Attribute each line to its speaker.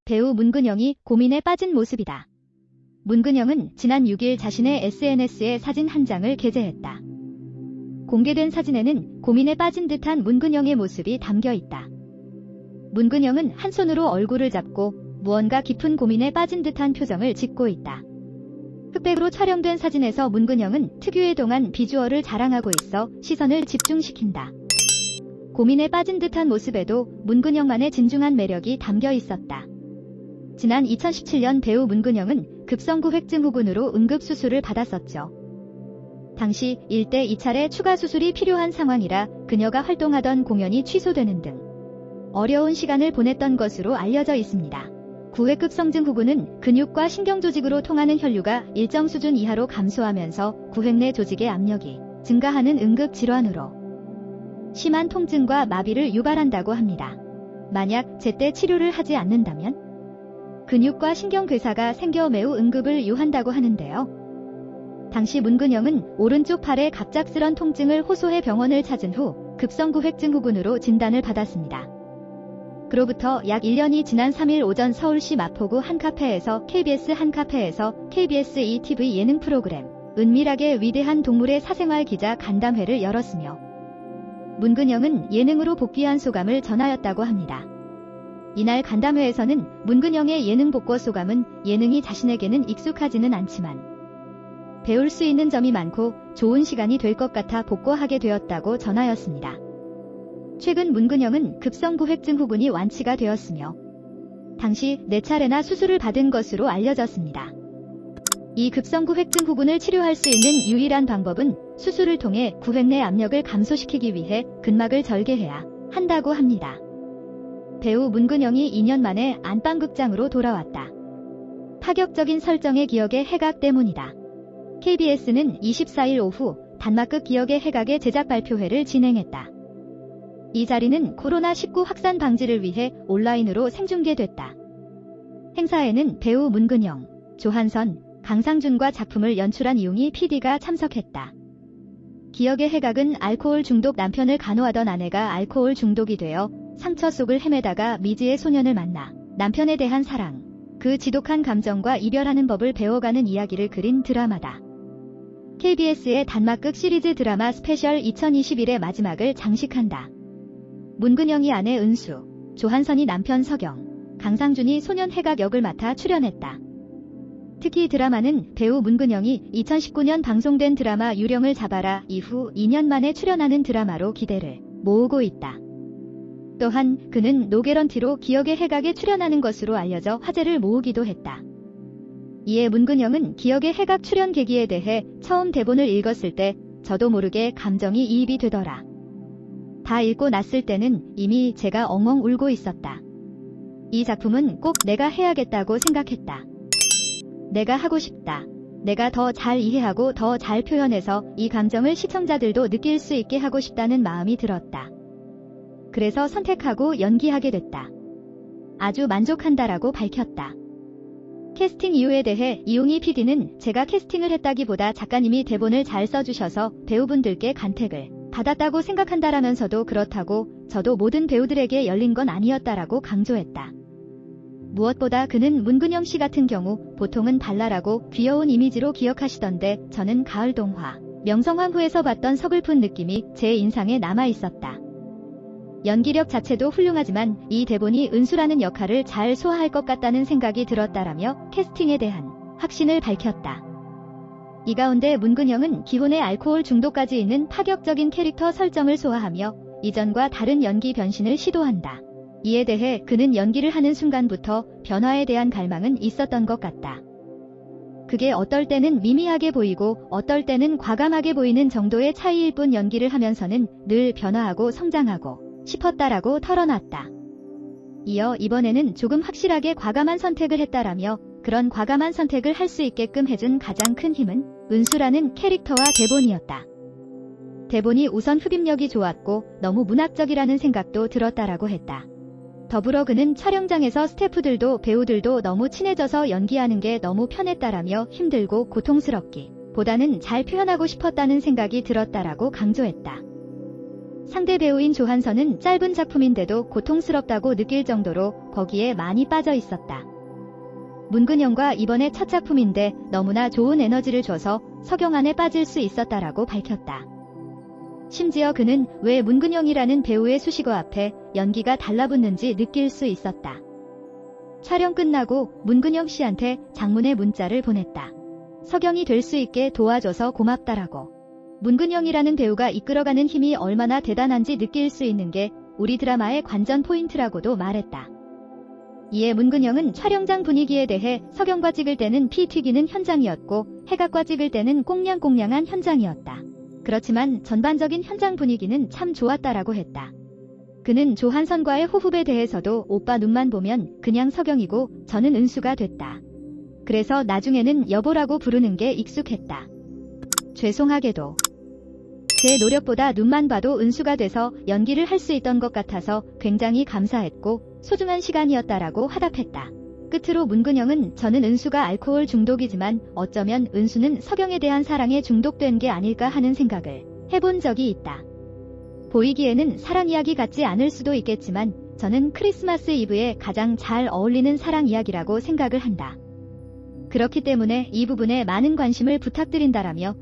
Speaker 1: 배우 문근영이 고민에 빠진 모습이다. 문근영은 지난 6일 자신의 SNS에 사진 한 장을 게재했다. 공개된 사진에는 고민에 빠진 듯한 문근영의 모습이 담겨 있다. 문근영은 한 손으로 얼굴을 잡고 무언가 깊은 고민에 빠진 듯한 표정을 짓고 있다. 흑백으로 촬영된 사진에서 문근영은 특유의 동안 비주얼을 자랑하고 있어 시선을 집중시킨다. 고민에 빠진 듯한 모습에도 문근영만의 진중한 매력이 담겨 있었다. 지난 2017년 배우 문근영은 급성구획증 후군으로 응급수술을 받았었죠. 당시 일대 2차례 추가 수술이 필요한 상황이라 그녀가 활동하던 공연이 취소되는 등 어려운 시간을 보냈던 것으로 알려져 있습니다. 구획급성증 후군은 근육과 신경조직으로 통하는 혈류가 일정 수준 이하로 감소하면서 구획 내 조직의 압력이 증가하는 응급질환으로 심한 통증과 마비를 유발한다고 합니다. 만약 제때 치료를 하지 않는다면 근육과 신경괴사가 생겨 매우 응급을 요한다고 하는데요. 당시 문근영은 오른쪽 팔에 갑작스런 통증을 호소해 병원을 찾은 후 급성구획증 후군으로 진단을 받았습니다. 그로부터 약 1년이 지난 3일 오전 서울시 마포구 한 카페에서 KBS ETV 예능 프로그램 은밀하게 위대한 동물의 사생활 기자 간담회를 열었으며 문근영은 예능으로 복귀한 소감을 전하였다고 합니다. 이날 간담회에서는 문근영의 예능 복귀 소감은 예능이 자신에게는 익숙하지는 않지만 배울 수 있는 점이 많고 좋은 시간이 될 것 같아 복귀하게 되었다고 전하였습니다. 최근 문근영은 급성구획증 후군이 완치가 되었으며 당시 4차례나 수술을 받은 것으로 알려졌습니다. 이 급성구획증 후군을 치료할 수 있는 유일한 방법은 수술을 통해 구획 내 압력을 감소시키기 위해 근막을 절개해야 한다고 합니다. 배우 문근영이 2년 만에 안방극장으로 돌아왔다. 파격적인 설정의 기억의 해각 때문이다. KBS는 24일 오후 단막극 기억의 해각의 제작 발표회를 진행했다. 이 자리는 코로나19 확산 방지를 위해 온라인으로 생중계됐다. 행사에는 배우 문근영, 조한선, 강상준과 작품을 연출한 이웅희 PD가 참석했다. 기억의 해각은 알코올 중독 남편을 간호하던 아내가 알코올 중독이 되어 상처 속을 헤매다가 미지의 소년을 만나 남편에 대한 사랑, 그 지독한 감정과 이별하는 법을 배워가는 이야기를 그린 드라마다. KBS의 단막극 시리즈 드라마 스페셜 2021의 마지막을 장식한다. 문근영이 아내 은수, 조한선이 남편 서경, 강상준이 소년 해각 역을 맡아 출연했다. 특히 드라마는 배우 문근영이 2019년 방송된 드라마 유령을 잡아라 이후 2년 만에 출연하는 드라마로 기대를 모으고 있다. 또한 그는 노개런티로 기억의 해각에 출연하는 것으로 알려져 화제를 모으기도 했다. 이에 문근영은 기억의 해각 출연 계기에 대해 처음 대본을 읽었을 때 저도 모르게 감정이 이입이 되더라. 다 읽고 났을 때는 이미 제가 엉엉 울고 있었다. 이 작품은 꼭 내가 해야겠다고 생각했다. 내가 하고 싶다. 내가 더 잘 이해하고 더 잘 표현해서 이 감정을 시청자들도 느낄 수 있게 하고 싶다는 마음이 들었다. 그래서 선택하고 연기하게 됐다. 아주 만족한다라고 밝혔다. 캐스팅 이유에 대해 이웅희 PD는 제가 캐스팅을 했다기보다 작가님이 대본을 잘 써주셔서 배우분들께 간택을 받았다고 생각한다라면서도 그렇다고 저도 모든 배우들에게 열린 건 아니었다라고 강조했다. 무엇보다 그는 문근영 씨 같은 경우 보통은 발랄하고 귀여운 이미지로 기억하시던데 저는 가을 동화, 명성황후에서 봤던 서글픈 느낌이 제 인상에 남아 있었다. 연기력 자체도 훌륭하지만 이 대본이 은수라는 역할을 잘 소화할 것 같다는 생각이 들었다라며 캐스팅에 대한 확신을 밝혔다. 이 가운데 문근영은 기혼의 알코올 중독까지 있는 파격적인 캐릭터 설정을 소화하며 이전과 다른 연기 변신을 시도한다. 이에 대해 그는 연기를 하는 순간부터 변화에 대한 갈망은 있었던 것 같다. 그게 어떨 때는 미미하게 보이고 어떨 때는 과감하게 보이는 정도의 차이일 뿐 연기를 하면서는 늘 변화하고 성장하고 싶었다라고 털어놨다. 이어 이번에는 조금 확실하게 과감한 선택을 했다라며 그런 과감한 선택을 할 수 있게끔 해준 가장 큰 힘은 은수라는 캐릭터와 대본이었다. 대본이 우선 흡입력이 좋았고 너무 문학적이라는 생각도 들었다라고 했다. 더불어 그는 촬영장에서 스태프들도 배우들도 너무 친해져서 연기하는 게 너무 편했다라며 힘들고 고통스럽기 보다는 잘 표현하고 싶었다는 생각이 들었다라고 강조했다. 상대 배우인 조한선은 짧은 작품인데도 고통스럽다고 느낄 정도로 거기에 많이 빠져 있었다. 문근영과 이번에 첫 작품인데 너무나 좋은 에너지를 줘서 석영 안에 빠질 수 있었다라고 밝혔다. 심지어 그는 왜 문근영이라는 배우의 수식어 앞에 연기가 달라붙는지 느낄 수 있었다. 촬영 끝나고 문근영 씨한테 장문의 문자를 보냈다. 석영이 될 수 있게 도와줘서 고맙다라고. 문근영이라는 배우가 이끌어가는 힘이 얼마나 대단한지 느낄 수 있는 게 우리 드라마의 관전 포인트라고도 말했다. 이에 문근영은 촬영장 분위기에 대해 석영과 찍을 때는 피 튀기는 현장이었고 해각과 찍을 때는 꽁냥꽁냥한 현장이었다. 그렇지만 전반적인 현장 분위기는 참 좋았다라고 했다. 그는 조한선과의 호흡에 대해서도 오빠 눈만 보면 그냥 석영이고 저는 은수가 됐다. 그래서 나중에는 여보라고 부르는 게 익숙했다. 죄송하게도 제 노력보다 눈만 봐도 은수가 돼서 연기를 할 수 있던 것 같아서 굉장히 감사했고 소중한 시간이었다라고 화답했다. 끝으로 문근영은 저는 은수가 알코올 중독이지만 어쩌면 은수는 석영에 대한 사랑에 중독된 게 아닐까 하는 생각을 해본 적이 있다. 보이기에는 사랑 이야기 같지 않을 수도 있겠지만 저는 크리스마스 이브에 가장 잘 어울리는 사랑 이야기라고 생각을 한다. 그렇기 때문에 이 부분에 많은 관심을 부탁드린다라며